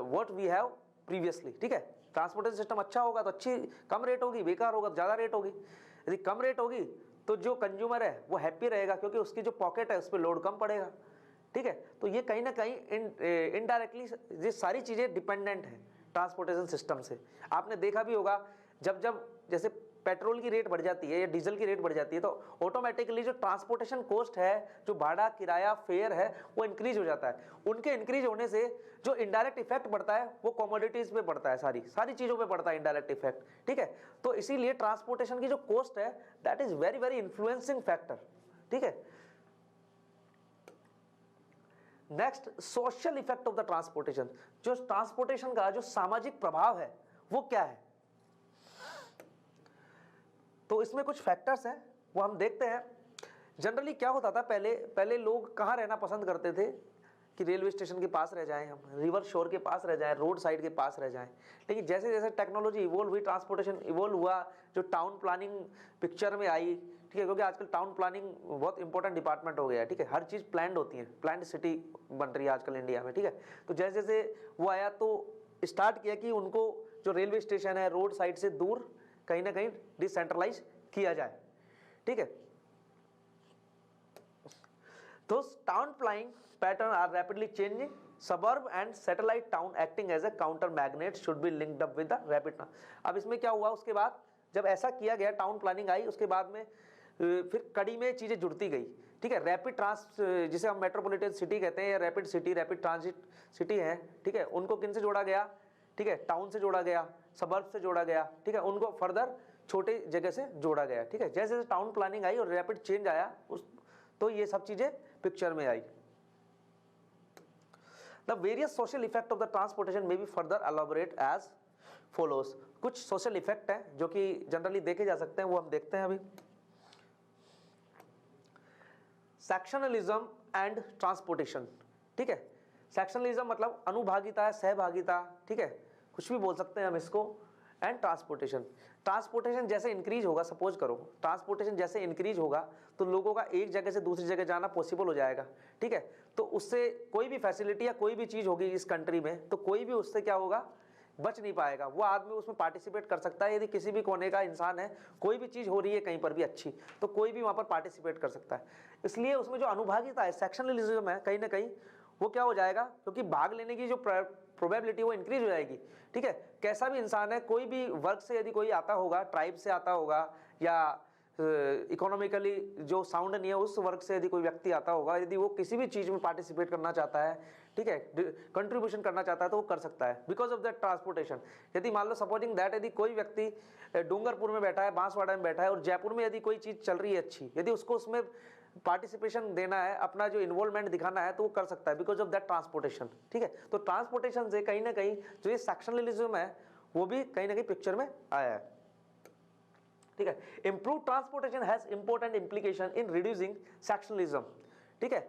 what we have previously, ठीक है। ट्रांसपोर्टेशन सिस्टम अच्छा होगा तो अच्छी कम रेट होगी, बेकार होगा तो ज़्यादा रेट होगी। यदि कम रेट होगी तो जो कंज्यूमर है वो हैप्पी रहेगा क्योंकि उसकी जो पॉकेट है उस पर लोड कम पड़ेगा, ठीक है। तो ये कहीं ना कहीं इनडायरेक्टली ये सारी चीज़ें डिपेंडेंट हैं ट्रांसपोर्टेशन सिस्टम से। आपने देखा भी होगा जब जैसे पेट्रोल की रेट बढ़ जाती है या डीजल की रेट बढ़ जाती है तो ऑटोमेटिकली जो ट्रांसपोर्टेशन कॉस्ट है, जो भाड़ा किराया फेयर है, वो इंक्रीज हो जाता है। उनके इंक्रीज होने से जो इनडायरेक्ट इफेक्ट पड़ता है वो कमोडिटीज पे पड़ता है, सारी चीजों पे पड़ता है इनडायरेक्ट इफेक्ट, ठीक है। तो इसीलिए ट्रांसपोर्टेशन की जो कॉस्ट है that is very very influencing factor, ठीक है। Next, social effect of the transportation. जो ट्रांसपोर्टेशन का जो सामाजिक प्रभाव है वो क्या है, तो इसमें कुछ फैक्टर्स हैं वो हम देखते हैं। जनरली क्या होता था, पहले लोग कहाँ रहना पसंद करते थे कि रेलवे स्टेशन के पास रह जाएं, हम रिवर शोर के पास रह जाएं, रोड साइड के पास रह जाएं। लेकिन जैसे जैसे टेक्नोलॉजी इवोल्व हुई, ट्रांसपोर्टेशन इवोल्व हुआ, जो टाउन प्लानिंग पिक्चर में आई, ठीक है, क्योंकि आजकल टाउन प्लानिंग बहुत इंपॉर्टेंट डिपार्टमेंट हो गया है, ठीक है। हर चीज़ प्लान्ड होती है, प्लान्ड सिटी बन रही है आजकल इंडिया में, ठीक है। तो जैसे जैसे वो आया तो स्टार्ट किया कि उनको जो रेलवे स्टेशन है रोड साइड से दूर कहीं ना कहीं डिसेंट्रलाइज किया जाए, ठीक है। तो town planning pattern are rapidly changing, suburb and satellite town acting as a counter magnet should be linked up with the rapid। अब इसमें क्या हुआ, उसके बाद जब ऐसा किया गया, टाउन प्लानिंग आई, उसके बाद में फिर कड़ी में चीजें जुड़ती गई, ठीक है। रैपिड ट्रांस, जिसे हम मेट्रोपॉलिटन सिटी कहते हैं या rapid city, rapid transit city है, ठीक है, उनको किन से जोड़ा गया, ठीक है, टाउन से जोड़ा गया, सबर्ब से जोड़ा गया, ठीक है, उनको फर्दर छोटे जगह से जोड़ा गया, ठीक है। जैसे जैसे टाउन प्लानिंग आई और रैपिड चेंज आया तो ये सब चीजें पिक्चर में आई। The various social effect of the transportation may be further elaborate as follows। कुछ सोशल इफेक्ट हैं जो कि जनरली देखे जा सकते हैं, वो हम देखते हैं अभी। सेक्शनलिज्म एंड ट्रांसपोर्टेशन, ठीक है। सेक्शनलिज्म मतलब अनुभागिता, सहभागिता, ठीक है, कुछ भी बोल सकते हैं हम इसको। एंड ट्रांसपोर्टेशन जैसे इंक्रीज होगा, सपोज करो ट्रांसपोर्टेशन जैसे इंक्रीज होगा तो लोगों का एक जगह से दूसरी जगह जाना पॉसिबल हो जाएगा, ठीक है। तो उससे कोई भी फैसिलिटी या कोई भी चीज होगी इस कंट्री में तो कोई भी उससे क्या होगा, बच नहीं पाएगा। वो आदमी उसमें पार्टिसिपेट कर सकता है, यदि किसी भी कोने का इंसान है, कोई भी चीज हो रही है कहीं पर भी अच्छी, तो कोई भी वहां पर पार्टिसिपेट कर सकता है। इसलिए उसमें जो अनुभागिता है, सेक्शनलिज्म है, कहीं ना कहीं वो क्या हो जाएगा, क्योंकि भाग लेने की जो प्रोबेबिलिटी वो इंक्रीज हो जाएगी, ठीक है। कैसा भी इंसान है, कोई भी वर्ग से यदि कोई आता होगा, ट्राइब से आता होगा या इकोनॉमिकली जो साउंड नहीं है उस वर्ग से यदि कोई व्यक्ति आता होगा, यदि वो किसी भी चीज में पार्टिसिपेट करना चाहता है, ठीक है, कंट्रीब्यूशन करना चाहता है तो वो कर सकता है बिकॉज ऑफ दैट ट्रांसपोर्टेशन। यदि मान लो सपोजिंग दैट यदि कोई व्यक्ति डूंगरपुर में बैठा है, बांसवाड़ा में बैठा है और जयपुर में यदि कोई चीज चल रही है अच्छी, यदि उसको उसमें पार्टिसिपेशन देना है, अपना जो इन्वॉल्वमेंट दिखाना है तो वो कर सकता है बिकॉज ऑफ दैट ट्रांसपोर्टेशन, ठीक है। तो ट्रांसपोर्टेशन से कहीं ना कहीं जो ये सेक्शनलिज्म है वो भी कहीं ना कहीं पिक्चर में आया है, ठीक है। Improve transportation has important implication in reducing sectionalism, ठीक है।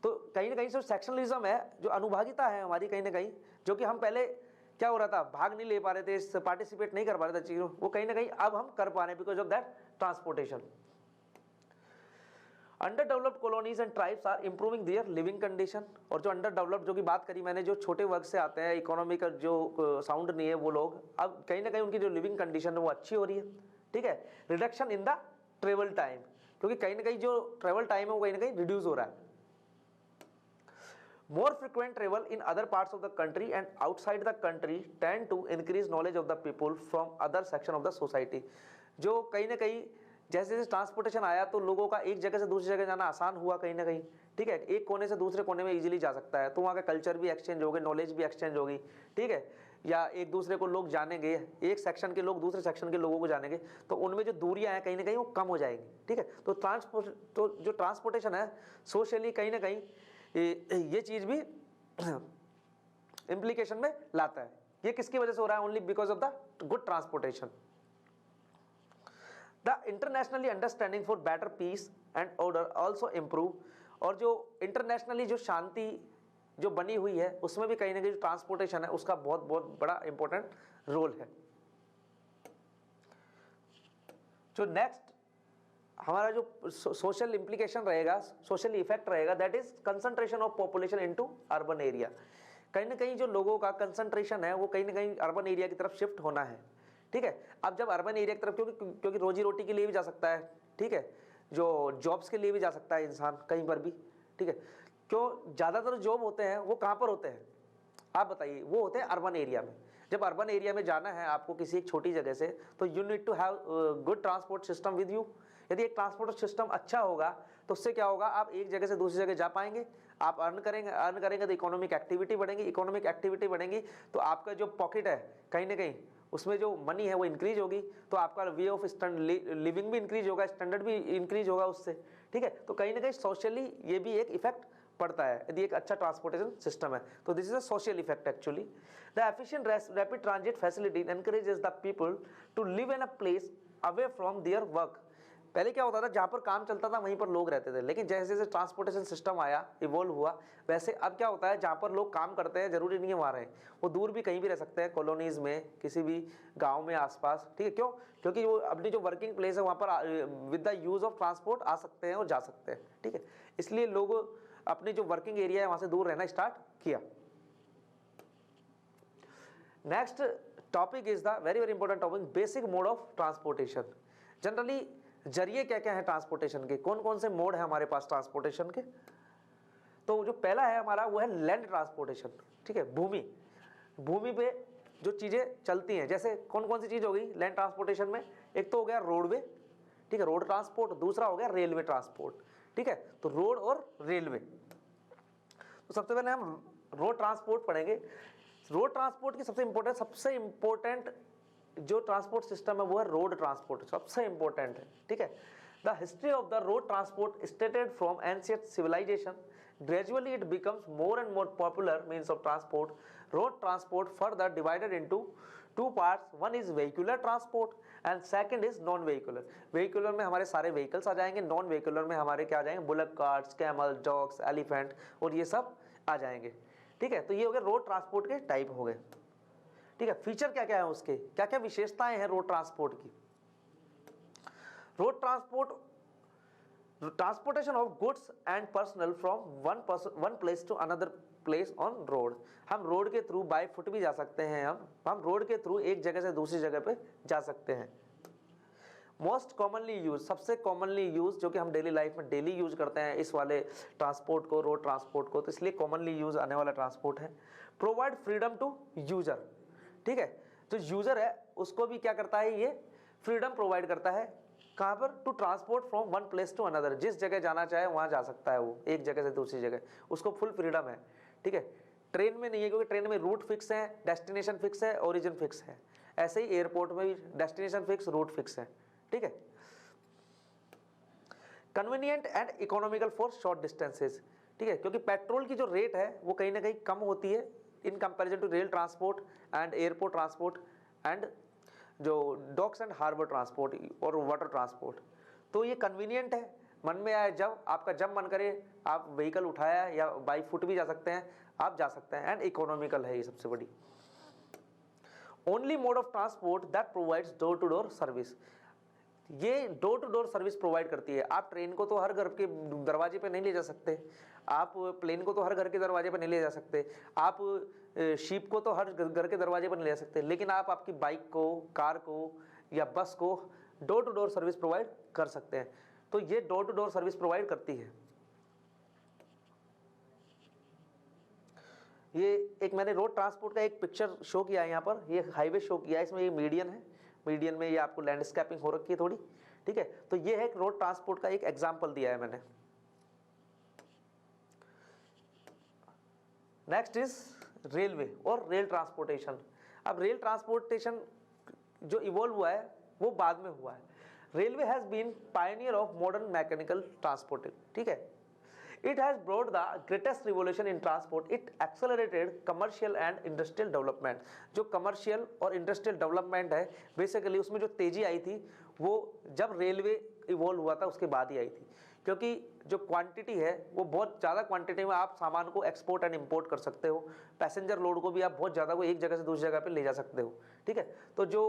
तो कहीं ना कहीं जो सेक्शनलिज्म है, जो अनुभागिता है हमारी कहीं ना कहीं, जो कि हम पहले क्या हो रहा था, भाग नहीं ले पा रहे थे, पार्टिसिपेट नहीं कर पा रहे थे चीजों, वो कहीं ना कहीं अब हम कर पा रहे हैं because of that transportation. Under developed colonies and tribes are improving their living condition. और जो अंडर डेवलप्ड, जो की बात करी मैंने, जो छोटे वर्ग से आते हैं, इकोनॉमी का जो साउंड नहीं है, वो लोग अब कहीं ना कहीं उनकी जो लिविंग कंडीशन है वो अच्छी हो रही है, ठीक है। Reduction in the travel time, क्योंकि कहीं ना कहीं जो ट्रेवल टाइम है वो कहीं ना कहीं रिड्यूस हो रहा है। More frequent travel in other parts of the country and outside the country tend to increase knowledge of the people from other section of the society. जो कहीं ना कहीं जैसे जैसे ट्रांसपोर्टेशन आया तो लोगों का एक जगह से दूसरी जगह जाना आसान हुआ कहीं ना कहीं, ठीक है। एक कोने से दूसरे कोने में इजीली जा सकता है, तो वहाँ का कल्चर भी एक्सचेंज होगी, नॉलेज भी एक्सचेंज होगी, ठीक है। या एक दूसरे को लोग जानेंगे, एक सेक्शन के लोग दूसरे सेक्शन के लोगों को जानेंगे, तो उनमें जो दूरियां हैं कहीं ना कहीं वो कम हो जाएंगी, ठीक है। तो जो ट्रांसपोर्टेशन है सोशली कहीं ना कहीं ये चीज भी इंप्लीकेशन में लाता है। ये किसकी वजह से हो रहा है, only because of the good transportation. The internationally understanding for better peace and order also improve. और जो इंटरनेशनली जो शांति जो बनी हुई है उसमें भी कहीं ना कहीं जो ट्रांसपोर्टेशन है उसका बहुत बहुत बड़ा इंपॉर्टेंट रोल है। जो नेक्स्ट हमारा जो सोशल इंप्लीकेशन रहेगा, सोशल इफेक्ट रहेगा, that is concentration of population into urban area. कहीं ना कहीं जो लोगों का कंसंट्रेशन है वो कहीं ना कहीं अर्बन एरिया की तरफ शिफ्ट होना है, ठीक है। अब जब अर्बन एरिया की तरफ, क्योंकि रोजी रोटी के लिए भी जा सकता है, ठीक है, जो जॉब्स के लिए भी जा सकता है इंसान कहीं पर भी, ठीक है। क्यों ज़्यादातर जॉब होते हैं वो कहाँ पर होते हैं, आप बताइए, वो होते हैं अर्बन एरिया में। जब अर्बन एरिया में जाना है आपको किसी एक छोटी जगह से, तो you need to have good transport system with you. यदि एक ट्रांसपोर्ट सिस्टम अच्छा होगा तो उससे क्या होगा, आप एक जगह से दूसरी जगह जा पाएंगे, आप अर्न करेंगे तो इकोनॉमिक एक्टिविटी बढ़ेगी, इकोनॉमिक एक्टिविटी बढ़ेंगी तो आपका जो पॉकेट है कहीं ना कहीं उसमें जो मनी है वो इंक्रीज होगी, तो आपका वे ऑफ लिविंग भी इंक्रीज होगा, स्टैंडर्ड भी इंक्रीज होगा उससे, ठीक है। तो कहीं ना कहीं सोशली ये भी एक इफेक्ट पड़ता है यदि एक अच्छा ट्रांसपोर्टेशन सिस्टम है। तो this is a social effect actually. The efficient rapid transit facility encourages the people to live in a place away from their work. पहले क्या होता था, जहाँ पर काम चलता था वहीं पर लोग रहते थे, लेकिन जैसे जैसे ट्रांसपोर्टेशन सिस्टम आया, इवॉल्व हुआ, वैसे अब क्या होता है, जहाँ पर लोग काम करते हैं जरूरी नहीं है वहाँ रहे, वो दूर भी कहीं भी रह सकते हैं, कॉलोनीज में, किसी भी गांव में आसपास, ठीक है। क्यों? क्योंकि वो अपनी जो वर्किंग प्लेस है वहाँ पर with the use of transport आ सकते हैं और जा सकते हैं, ठीक है। इसलिए लोग अपनी जो वर्किंग एरिया है वहाँ से दूर रहना स्टार्ट किया। Next topic is the very very important topic, basic mode of transportation. Generally जरिए क्या क्या है ट्रांसपोर्टेशन के, कौन कौन से मोड है हमारे पास ट्रांसपोर्टेशन के। तो जो पहला है हमारा वो है लैंड ट्रांसपोर्टेशन, ठीक है। भूमि पे जो चीजें चलती हैं, जैसे कौन कौन सी चीज होगी लैंड ट्रांसपोर्टेशन में, एक तो हो गया रोडवे, ठीक है, रोड ट्रांसपोर्ट, दूसरा हो गया रेलवे ट्रांसपोर्ट, ठीक है। तो रोड और रेलवे, तो सबसे पहले हम रोड ट्रांसपोर्ट पढ़ेंगे। रोड ट्रांसपोर्ट की सबसे इंपॉर्टेंट जो ट्रांसपोर्ट सिस्टम है वो है रोड ट्रांसपोर्ट, सबसे इंपॉर्टेंट है, ठीक है। The history of the road transport started from ancient civilisation, gradually it becomes more and more popular means of transport. Road transport further divided into two parts, one is vehicular transport and second is non vehicular. vehicular में हमारे सारे vehicles आ जाएंगे, non vehicular में हमारे क्या आ जाएंगे, bullock carts, camel, dogs, elephant और ये सब आ जाएंगे, ठीक है। तो ये हो गए रोड ट्रांसपोर्ट के टाइप हो गए, ठीक है। फीचर क्या क्या है उसके, क्या क्या विशेषताएं हैं रोड ट्रांसपोर्ट की। Road transport, transportation of goods and personal from one place to another place on road. हम रोड के थ्रू बाय फुट भी जा सकते हैं, हम रोड के थ्रू एक जगह से दूसरी जगह पे जा सकते हैं। मोस्ट कॉमनली यूज, सबसे कॉमनली यूज जो कि हम डेली लाइफ में डेली यूज करते हैं इस वाले ट्रांसपोर्ट को, रोड ट्रांसपोर्ट को, तो इसलिए कॉमनली यूज आने वाला ट्रांसपोर्ट है। प्रोवाइड फ्रीडम टू यूजर, ठीक है। जो यूजर है उसको भी क्या करता है, ये फ्रीडम प्रोवाइड करता है, कहाँ पर, to transport from one place to another, जिस जगह जाना चाहे वहाँ जा सकता है वो, एक जगह से दूसरी जगह, उसको फुल फ्रीडम है, ठीक है। ट्रेन में नहीं है, क्योंकि ट्रेन में रूट फिक्स है, डेस्टिनेशन फिक्स है, ओरिजिन फिक्स है। ऐसे ही एयरपोर्ट में भी डेस्टिनेशन फिक्स, रूट फिक्स है, ठीक है। Convenient and economical for short distances, ठीक है, क्योंकि पेट्रोल की जो रेट है वो कहीं ना कहीं कम होती है in comparison to rail transport and airport transport and जो डॉक्स एंड हार्बर ट्रांसपोर्ट और वाटर ट्रांसपोर्ट। तो ये कन्वीनियंट है, मन में आए जब मन करे आप व्हीकल उठाया या बाई फुट भी जा सकते हैं, आप जा सकते हैं, एंड इकोनॉमिकल है ये सबसे बड़ी। Only mode of transport that provides door to door service, ये door to door service provide करती है। आप ट्रेन को तो हर घर के दरवाजे पे नहीं ले जा सकते, आप प्लेन को तो हर घर के दरवाजे पे नहीं ले जा सकते, आप शिप को तो हर घर के दरवाजे पर नहीं ले जा सकते, लेकिन आप आपकी बाइक को, कार को या बस को door to door service provide कर सकते हैं। तो ये door to door service provide करती है। ये एक मैंने रोड ट्रांसपोर्ट का एक पिक्चर शो किया है यहाँ पर, ये हाईवे शो किया है, इसमें ये मीडियन है, मीडियन में ये आपको लैंडस्केपिंग हो रखी है थोड़ी, ठीक है। तो ये है रोड ट्रांसपोर्ट का एक एग्जांपल दिया है मैंने। नेक्स्ट इज रेलवे और रेल ट्रांसपोर्टेशन। अब रेल ट्रांसपोर्टेशन जो इवॉल्व हुआ है वो बाद में हुआ है। Railway has been pioneer of modern mechanical transport, ठीक है। It has brought the greatest revolution in transport. It accelerated commercial and industrial development. जो commercial और industrial development है, basically उसमें जो तेजी आई थी वो जब रेलवे इवॉल्व हुआ था उसके बाद ही आई थी, क्योंकि जो क्वांटिटी है वो बहुत ज़्यादा क्वांटिटी में आप सामान को एक्सपोर्ट एंड इंपोर्ट कर सकते हो, पैसेंजर लोड को भी आप बहुत ज़्यादा को एक जगह से दूसरी जगह पे ले जा सकते हो, ठीक है। तो जो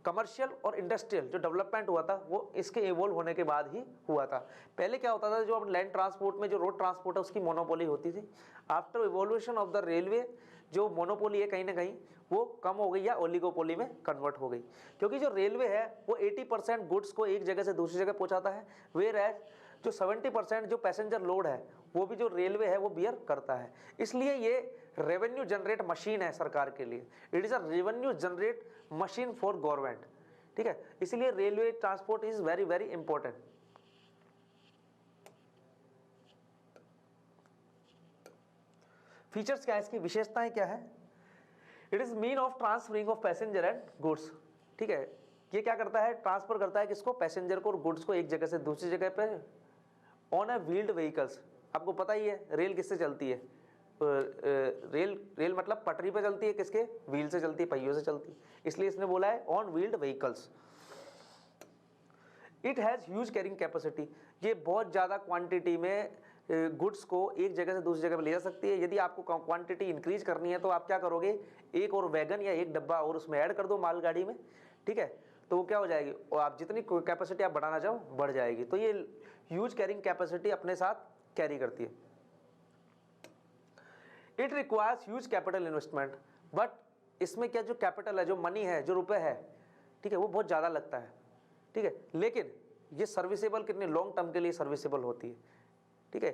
कमर्शियल और इंडस्ट्रियल जो डेवलपमेंट हुआ था वो इसके इवॉल्व होने के बाद ही हुआ था। पहले क्या होता था, जो लैंड ट्रांसपोर्ट में जो रोड ट्रांसपोर्ट है उसकी मोनोपोली होती थी। After evolution of the railway जो मोनोपोली है कहीं ना कहीं वो कम हो गई या ओलिगोपोली में कन्वर्ट हो गई, क्योंकि जो रेलवे है वो 80% गुड्स को एक जगह से दूसरी जगह पहुंचाता है, वेयर एज जो 70% जो पैसेंजर लोड है वो भी जो रेलवे है वो बियर करता है। इसलिए ये रेवेन्यू जनरेट मशीन है सरकार के लिए, it is a revenue generate machine for government, ठीक है। इसलिए railway transport is very very important. Features क्या है इसकी, विशेषताएं क्या है? It is mean of transferring of passenger and goods, ठीक है। ये क्या करता है, ट्रांसफर करता है किसको, पैसेंजर को और गुड्स को एक जगह से दूसरी जगह पे ऑन अ व्हील्ड व्हीकल्स। आपको पता ही है रेल किससे चलती है, रेल मतलब पटरी पे चलती है, किसके, व्हील से चलती है, पहियों से चलती है, इसलिए इसने बोला है on wheeled vehicles. It has huge carrying capacity, ये बहुत ज़्यादा क्वांटिटी में गुड्स को एक जगह से दूसरी जगह पर ले जा सकती है। यदि आपको क्वांटिटी इंक्रीज करनी है तो आप क्या करोगे, एक और वैगन या एक डब्बा और उसमें ऐड कर दो मालगाड़ी में, ठीक है, तो वो क्या हो जाएगी, और आप जितनी कैपेसिटी आप बढ़ाना चाहो बढ़ जाएगी। तो ये ह्यूज कैरिंग कैपेसिटी अपने साथ कैरी करती है। It requires huge capital investment, but इसमें क्या, जो कैपिटल है, जो मनी है, जो रुपए है, ठीक है, वो बहुत ज़्यादा लगता है, ठीक है। लेकिन ये सर्विसेबल कितने लॉन्ग टर्म के लिए सर्विसेबल होती है, ठीक है,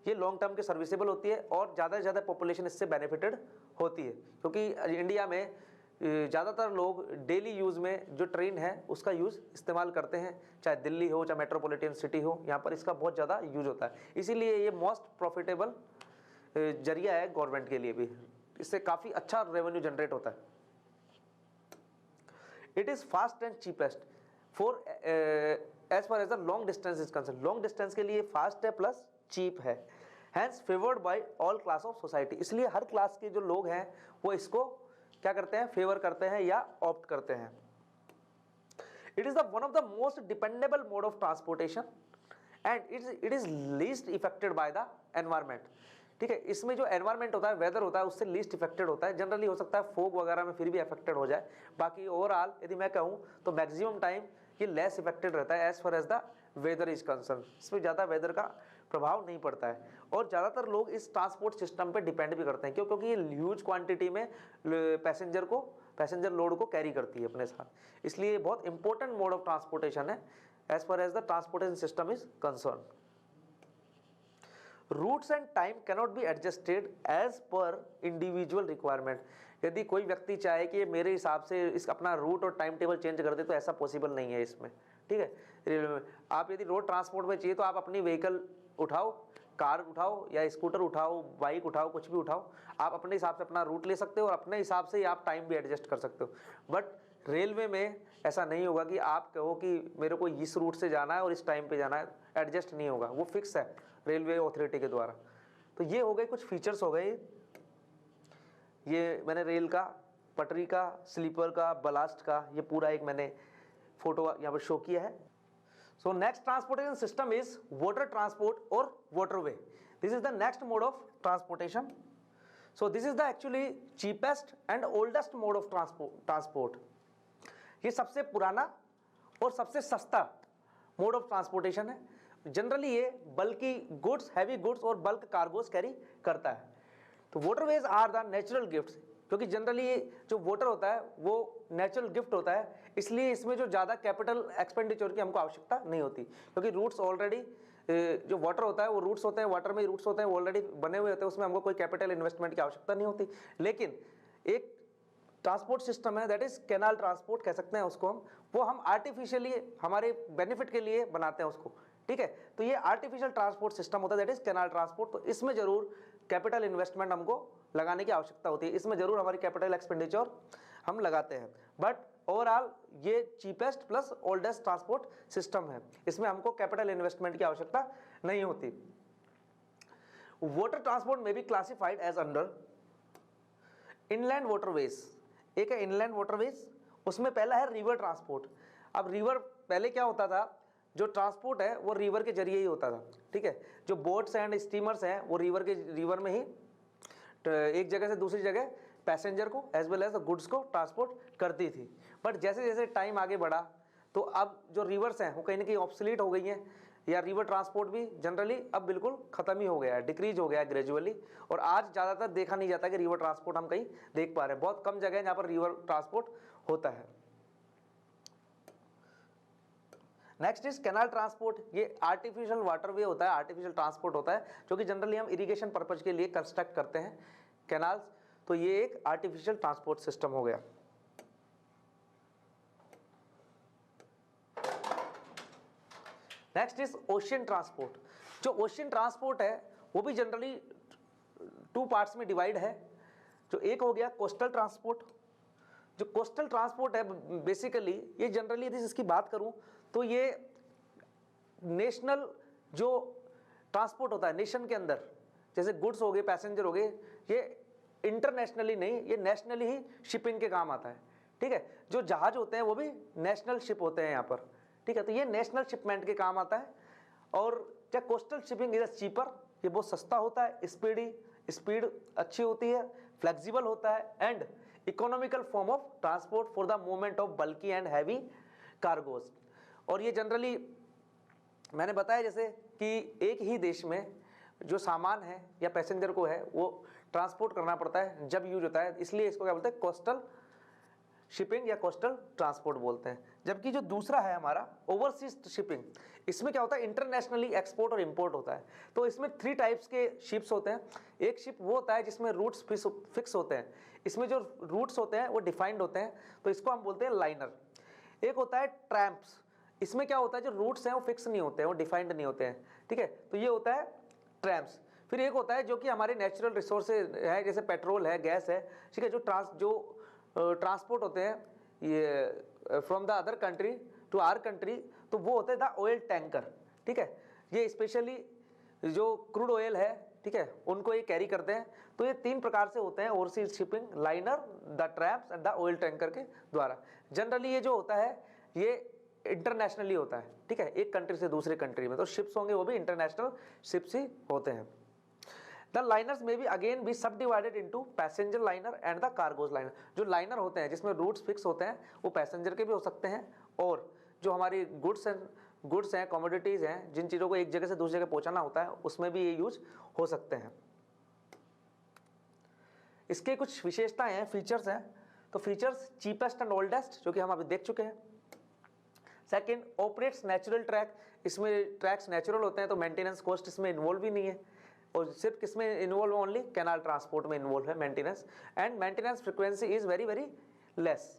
ये लॉन्ग टर्म के सर्विसेबल होती है और ज़्यादा से ज़्यादा पॉपुलेशन इससे बेनिफिटेड होती है, क्योंकि इंडिया में ज़्यादातर लोग डेली यूज़ में जो ट्रेन है उसका यूज़ इस्तेमाल करते हैं, चाहे दिल्ली हो चाहे मेट्रोपॉलिटन सिटी हो, यहाँ पर इसका बहुत ज़्यादा यूज होता है। इसीलिए ये मोस्ट प्रॉफिटेबल जरिया है गवर्नमेंट के लिए भी, इससे काफ़ी अच्छा रेवेन्यू जनरेट होता है। It is fast and cheapest for as far as the long distance is concern, long distance के लिए फास्ट है प्लस चीप है, hence favoured by all class of society, इसलिए हर क्लास के जो लोग हैं वो इसको क्या करते हैं, फेवर करते हैं या ऑप्ट करते हैं। It is the one of the most dependable mode of transportation and it is least affected by the environment, ठीक है। इसमें जो एनवायरमेंट होता है, वेदर होता है, उससे लीस्ट इफेक्टेड होता है। जनरली हो सकता है फोग वगैरह में फिर भी अफेक्टेड हो जाए, बाकी ओवरऑल यदि मैं कहूँ तो मैक्सिमम टाइम ये लेस इफेक्टेड रहता है as far as the weather is concern, इसमें ज़्यादा वेदर का प्रभाव नहीं पड़ता है। और ज़्यादातर लोग इस ट्रांसपोर्ट सिस्टम पे डिपेंड भी करते हैं, क्यों, क्योंकि ये ह्यूज क्वांटिटी में पैसेंजर लोड को कैरी करती है अपने साथ, इसलिए ये बहुत इंपॉर्टेंट मोड ऑफ ट्रांसपोर्टेशन है as far as the transportation system is concern. Routes and time cannot be adjusted as per individual requirement, यदि कोई व्यक्ति चाहे कि मेरे हिसाब से इस अपना रूट और टाइम टेबल चेंज कर दे तो ऐसा पॉसिबल नहीं है इसमें, ठीक है। रेलवे में आप यदि रोड ट्रांसपोर्ट में चाहिए तो आप अपनी व्हीकल उठाओ, कार उठाओ या स्कूटर उठाओ, बाइक उठाओ, कुछ भी उठाओ, आप अपने हिसाब से अपना रूट ले सकते हो और अपने हिसाब से ही आप टाइम भी एडजस्ट कर सकते हो। बट रेलवे में ऐसा नहीं होगा कि आप कहो कि मेरे को इस रूट से जाना है और इस टाइम पे जाना है, एडजस्ट नहीं होगा, वो फिक्स है रेलवे अथॉरिटी के द्वारा। तो ये हो गए कुछ फीचर्स हो गए, ये मैंने रेल का, पटरी का, स्लीपर का, बलास्ट का, ये पूरा एक मैंने फोटो यहाँ पर शो किया है। So next transportation system is water transport or waterway. This is the next mode of transportation. So this is the actually cheapest and oldest mode of transport. ये सबसे पुराना और सबसे सस्ता मोड ऑफ ट्रांसपोर्टेशन है। Generally ये बल्कि goods, heavy goods और बल्क कार्गोस कैरी करता है। तो waterways are the natural gifts, क्योंकि जनरली जो वाटर होता है वो नेचुरल गिफ्ट होता है, इसलिए इसमें जो ज़्यादा कैपिटल एक्सपेंडिचर की हमको आवश्यकता नहीं होती, क्योंकि रूट्स ऑलरेडी, जो वाटर होता है वो रूट्स होते हैं, वाटर में रूट्स होते हैं, वो ऑलरेडी बने हुए होते हैं, उसमें हमको कोई कैपिटल इन्वेस्टमेंट की आवश्यकता नहीं होती। लेकिन एक ट्रांसपोर्ट सिस्टम है दैट इज कैनाल ट्रांसपोर्ट कह सकते हैं उसको वो हम आर्टिफिशियली हमारे बेनिफिट के लिए बनाते हैं उसको, ठीक है। तो ये आर्टिफिशियल ट्रांसपोर्ट सिस्टम होता है दैट इज कैनाल ट्रांसपोर्ट। तो इसमें जरूर कैपिटल इन्वेस्टमेंट हमको लगाने की आवश्यकता होती है, इसमें जरूर हमारी कैपिटल एक्सपेंडिचर हम लगाते हैं। बट ओवरऑल ये cheapest plus oldest transport system है, इसमें हमको कैपिटल इन्वेस्टमेंट की आवश्यकता नहीं होती। वाटर ट्रांसपोर्ट में be classified as under inland waterways, एक है इनलैंड वाटरवेज, उसमें पहला है रिवर ट्रांसपोर्ट। अब रिवर पहले क्या होता था, जो ट्रांसपोर्ट है वो रिवर के जरिए ही होता था, ठीक है। जो बोट्स एंड स्टीमर्स हैं वो रिवर में ही एक जगह से दूसरी जगह पैसेंजर को एज वेल एज गुड्स को ट्रांसपोर्ट करती थी। बट जैसे जैसे टाइम आगे बढ़ा तो अब जो रिवर्स हैं वो कहीं ना कहीं ऑब्सोलीट हो गई हैं, या रिवर ट्रांसपोर्ट भी जनरली अब बिल्कुल खत्म ही हो गया है, डिक्रीज हो गया है ग्रेजुअली। और आज ज़्यादातर देखा नहीं जाता कि रिवर ट्रांसपोर्ट हम कहीं देख पा रहे हैं, बहुत कम जगह है जहाँ पर रिवर ट्रांसपोर्ट होता है। नेक्स्ट इज कैनाल ट्रांसपोर्ट, ये आर्टिफिशियल वाटरवे होता है, आर्टिफिशियल ट्रांसपोर्ट होता है जो कि जनरली हम इरिगेशन पर्पज के लिए कंस्ट्रक्ट करते हैं कैनाल्स, तो ये एक आर्टिफिशियल ट्रांसपोर्ट सिस्टम हो गया। Next is ocean transport. जो ओशियन ट्रांसपोर्ट है वो भी जनरली 2 पार्ट्स में डिवाइड है। जो एक हो गया कोस्टल ट्रांसपोर्ट। जो कोस्टल ट्रांसपोर्ट है बेसिकली ये जनरली यदि इसकी बात करूं तो ये नेशनल जो ट्रांसपोर्ट होता है नेशन के अंदर, जैसे गुड्स हो गए, पैसेंजर हो गए, ये इंटरनेशनली नहीं, ये नेशनली ही शिपिंग के काम आता है। ठीक है, जो जहाज होते हैं वो भी नेशनल शिप होते हैं यहाँ पर। ठीक है, तो ये नेशनल शिपमेंट के काम आता है। और क्या कोस्टल शिपिंग इज चीपर, ये बहुत सस्ता होता है, स्पीड अच्छी होती है, फ्लेक्सिबल होता है and economical form of transport for the movement of bulky and heavy cargoes. और ये जनरली मैंने बताया जैसे कि एक ही देश में जो सामान है या पैसेंजर को है वो ट्रांसपोर्ट करना पड़ता है जब यूज होता है, इसलिए इसको क्या बोलते हैं कोस्टल शिपिंग या कोस्टल ट्रांसपोर्ट बोलते हैं। जबकि जो दूसरा है हमारा ओवरसीज शिपिंग, इसमें क्या होता है इंटरनेशनली एक्सपोर्ट और इंपोर्ट होता है। तो इसमें 3 टाइप्स के शिप्स होते हैं। एक शिप वो होता है जिसमें रूट्स फिक्स होते हैं, इसमें जो रूट्स होते हैं वो डिफाइंड होते हैं, तो इसको हम बोलते हैं लाइनर। एक होता है ट्रैम्प्स, इसमें क्या होता है जो रूट्स हैं वो फिक्स नहीं होते हैं, वो डिफाइंड नहीं होते हैं। ठीक है, तो ये होता है ट्रैम्प्स। फिर एक होता है जो कि हमारे नेचुरल रिसोर्सेज है, जैसे पेट्रोल है, गैस है। ठीक है, जो ट्रांसपोर्ट होते हैं ये from the other country to our country, तो वो होते हैं द ऑयल टैंकर। ठीक है, ये स्पेशली जो क्रूड ऑयल है, ठीक है, उनको ये कैरी करते हैं। तो ये 3 प्रकार से होते हैं overseas shipping, liner, the tramps and the oil tanker के द्वारा। जनरली ये जो होता है ये इंटरनेशनली होता है। ठीक है, एक कंट्री से दूसरे कंट्री में, तो शिप्स होंगे वो भी इंटरनेशनल शिप्स ही होते हैं। The liners may be again be subdivided into passenger liner and the cargoes liner। जो लाइनर होते हैं जिसमें रूट्स फिक्स होते हैं वो पैसेंजर के भी हो सकते हैं, और जो हमारी गुड्स हैं कमोडिटीज हैं, जिन चीज़ों को एक जगह से दूसरी जगह पहुंचाना होता है उसमें भी ये यूज हो सकते हैं। इसके कुछ विशेषताएं हैं, फीचर्स हैं। तो फीचर्स चीपेस्ट एंड ओल्डेस्ट, जो कि हम अभी देख चुके हैं। सेकेंड, ऑपरेट्स नेचुरल ट्रैक, इसमें ट्रैक्स नेचुरल होते हैं तो मेंटेनेंस कॉस्ट इसमें इन्वॉल्व ही नहीं है, और सिर्फ किसमें इन्वॉल्व, ओनली कैनाल ट्रांसपोर्ट में इन्वॉल्व है maintenance, and maintenance frequency is very very less.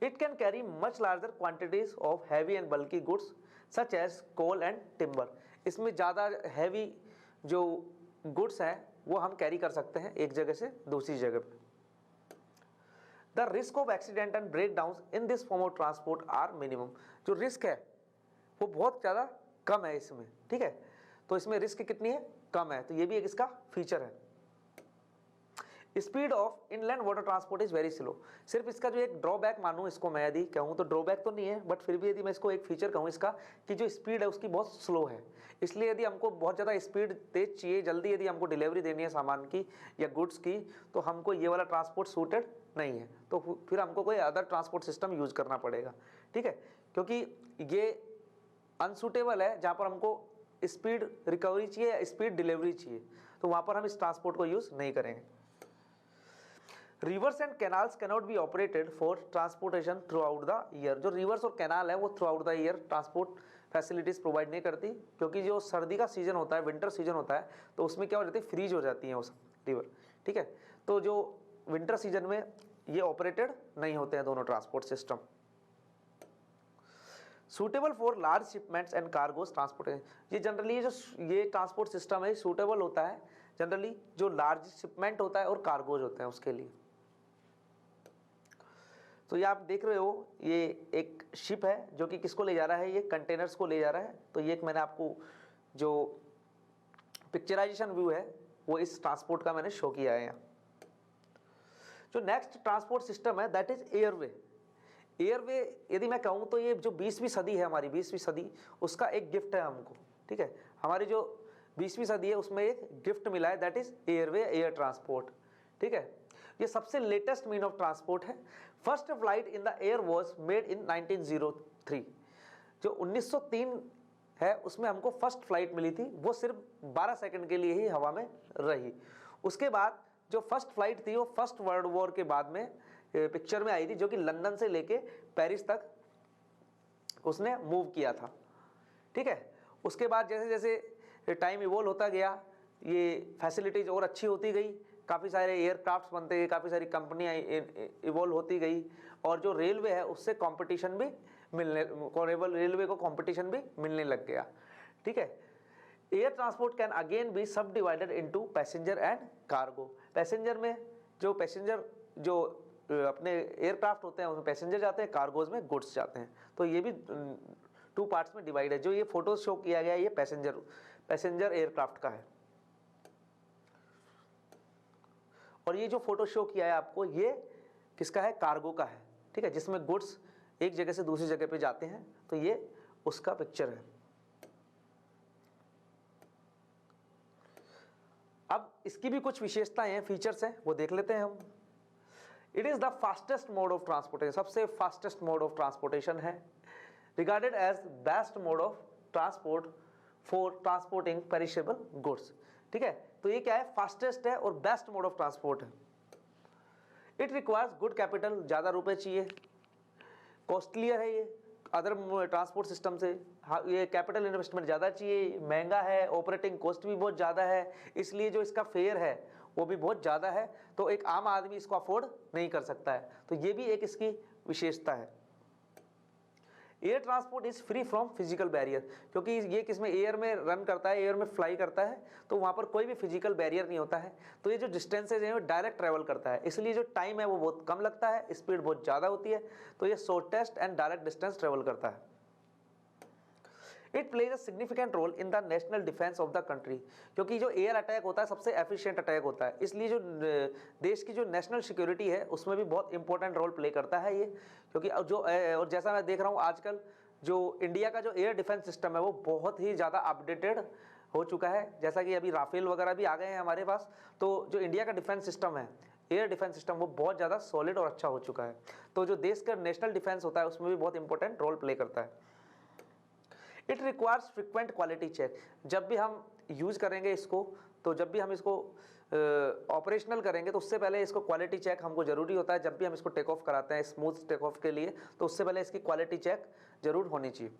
It can carry much larger quantities of heavy and bulky goods such as coal and timber. इसमें ज़्यादा हैवी जो गुड्स हैं वो हम carry कर सकते हैं एक जगह से दूसरी जगह पे। The risk of accident and break down in this form of transport are minimum. जो रिस्क है वो बहुत ज़्यादा कम है इसमें। ठीक है, तो इसमें रिस्क कितनी है, कम है, तो ये भी एक इसका फीचर है। Speed of inland water transport is very slow. सिर्फ इसका जो एक ड्रॉबैक मानूं इसको मैं, यदि कहूँ तो ड्रॉबैक तो नहीं है, बट फिर भी यदि मैं इसको एक फीचर कहूँ इसका कि जो स्पीड है उसकी बहुत स्लो है। इसलिए यदि हमको बहुत ज़्यादा स्पीड तेज चाहिए, जल्दी यदि हमको डिलीवरी देनी है सामान की या गुड्स की, तो हमको ये वाला ट्रांसपोर्ट सूटेड नहीं है, तो फिर हमको कोई अदर ट्रांसपोर्ट सिस्टम यूज करना पड़ेगा। ठीक है, क्योंकि ये अनसूटेबल है जहाँ पर हमको स्पीड रिकवरी चाहिए या स्पीड डिलीवरी चाहिए, तो वहाँ पर हम इस ट्रांसपोर्ट को यूज नहीं करेंगे। Reverse and canals cannot be operated for transportation through out the year. जो रिवर्स और कैनाल है वो through out the year transport facilities provide नहीं करती, क्योंकि जो सर्दी का सीजन होता है, विंटर सीजन होता है, तो उसमें क्या हो जाती है, फ्रीज हो जाती है उस रिवर। ठीक है, तो जो विंटर सीजन में ये ऑपरेटेड नहीं होते हैं दोनों transport system. Suitable for large shipments and cargoes transportation. ये जनरली जो ये ट्रांसपोर्ट सिस्टम है सूटेबल होता है जनरली जो लार्ज शिपमेंट होता है और कार्गोज होते हैं उसके लिए। तो ये आप देख रहे हो, ये एक शिप है जो कि किसको ले जा रहा है, ये कंटेनर्स को ले जा रहा है। तो ये एक मैंने आपको जो पिक्चराइजेशन व्यू है वो इस ट्रांसपोर्ट का मैंने शो किया है यहाँ। जो नेक्स्ट ट्रांसपोर्ट सिस्टम है दैट इज एयरवे। एयरवे यदि मैं कहूँ तो ये जो 20वीं सदी है हमारी, 20वीं सदी उसका एक गिफ्ट है हमको। ठीक है, हमारी जो 20वीं सदी है उसमें एक गिफ्ट मिला है that is airway, air transport. ठीक है, ये सबसे लेटेस्ट मीन ऑफ ट्रांसपोर्ट है। First flight in the air was made in 1903। जो 1903 है उसमें हमको फर्स्ट फ्लाइट मिली थी, वो सिर्फ 12 सेकंड के लिए ही हवा में रही। उसके बाद जो फर्स्ट फ्लाइट थी वो फर्स्ट वर्ल्ड वॉर के बाद में पिक्चर में आई थी, जो कि लंदन से लेके पेरिस तक उसने मूव किया था, ठीक है। उसके बाद जैसे जैसे टाइम इवॉल्व होता गया, ये फैसिलिटीज़ और अच्छी होती गई, काफ़ी सारे एयरक्राफ्ट्स बनते गए, काफ़ी सारी कंपनियाँ इवॉल्व होती गई, और जो रेलवे है उससे कंपटीशन भी मिलने, रेलवे को कंपटीशन भी मिलने लग गया, ठीक है। Air transport can again be subdivided into passenger and cargo. Passenger में जो पैसेंजर जो अपने एयरक्राफ्ट होते हैं उसमें पैसेंजर जाते हैं, कार्गोज में गुड्स जाते हैं। तो ये भी 2 पार्ट्स में डिवाइड है। जो ये फोटो शो किया गया है ये पैसेंजर एयरक्राफ्ट का है, और ये जो फोटो शो किया है आपको ये किसका है, कार्गो का है, ठीक है, जिसमें गुड्स एक जगह से दूसरी जगह पे जाते हैं। तो ये उसका पिक्चर है। अब इसकी भी कुछ विशेषताएं हैं, फीचर्स हैं, वो देख लेते हैं हम। It is the fastest mode of transportation, सबसे फास्टेस्ट मोड ऑफ ट्रांसपोर्टेशन है। Regarded as best mode of transport for transporting perishable goods, ठीक है। तो ये क्या है, फास्टेस्ट है और बेस्ट मोड ऑफ ट्रांसपोर्ट है। इट रिक्वायर्स गुड कैपिटल, ज़्यादा रुपए चाहिए, कॉस्टलियर है ये अदर ट्रांसपोर्ट सिस्टम से, ये कैपिटल इन्वेस्टमेंट ज़्यादा चाहिए, महंगा है, ऑपरेटिंग कॉस्ट भी बहुत ज़्यादा है, इसलिए जो इसका फेयर है वो भी बहुत ज़्यादा है, तो एक आम आदमी इसको अफोर्ड नहीं कर सकता है। तो ये भी एक इसकी विशेषता है। Air transport is free from physical barrier, क्योंकि ये किसमें एयर में रन करता है, एयर में फ्लाई करता है, तो वहाँ पर कोई भी फिजिकल बैरियर नहीं होता है। तो ये जो डिस्टेंसेज हैं वो डायरेक्ट ट्रैवल करता है, इसलिए जो टाइम है वो बहुत कम लगता है, स्पीड बहुत ज़्यादा होती है। तो ये shortest and direct distance travel करता है। It plays a significant role in the national defence of the country, क्योंकि जो एयर अटैक होता है सबसे एफिशिएंट अटैक होता है, इसलिए जो देश की जो नेशनल सिक्योरिटी है उसमें भी बहुत इंपॉर्टेंट रोल प्ले करता है ये। क्योंकि जो और जैसा मैं देख रहा हूँ आजकल जो इंडिया का जो एयर डिफेंस सिस्टम है वो बहुत ही ज़्यादा अपडेटेड हो चुका है, जैसा कि अभी राफेल वगैरह भी आ गए हैं हमारे पास। तो जो इंडिया का डिफेंस सिस्टम है, एयर डिफेंस सिस्टम, वो बहुत ज़्यादा सॉलिड और अच्छा हो चुका है। तो जो देश का नेशनल डिफेंस होता है उसमें भी बहुत इंपॉर्टेंट रोल प्ले करता है। It requires frequent quality check, जब भी हम यूज़ करेंगे इसको, तो जब भी हम इसको ऑपरेशनल करेंगे तो उससे पहले इसको क्वालिटी चेक हमको ज़रूरी होता है। जब भी हम इसको टेक ऑफ कराते हैं स्मूथ टेक ऑफ के लिए, तो उससे पहले इसकी क्वालिटी चेक ज़रूर होनी चाहिए।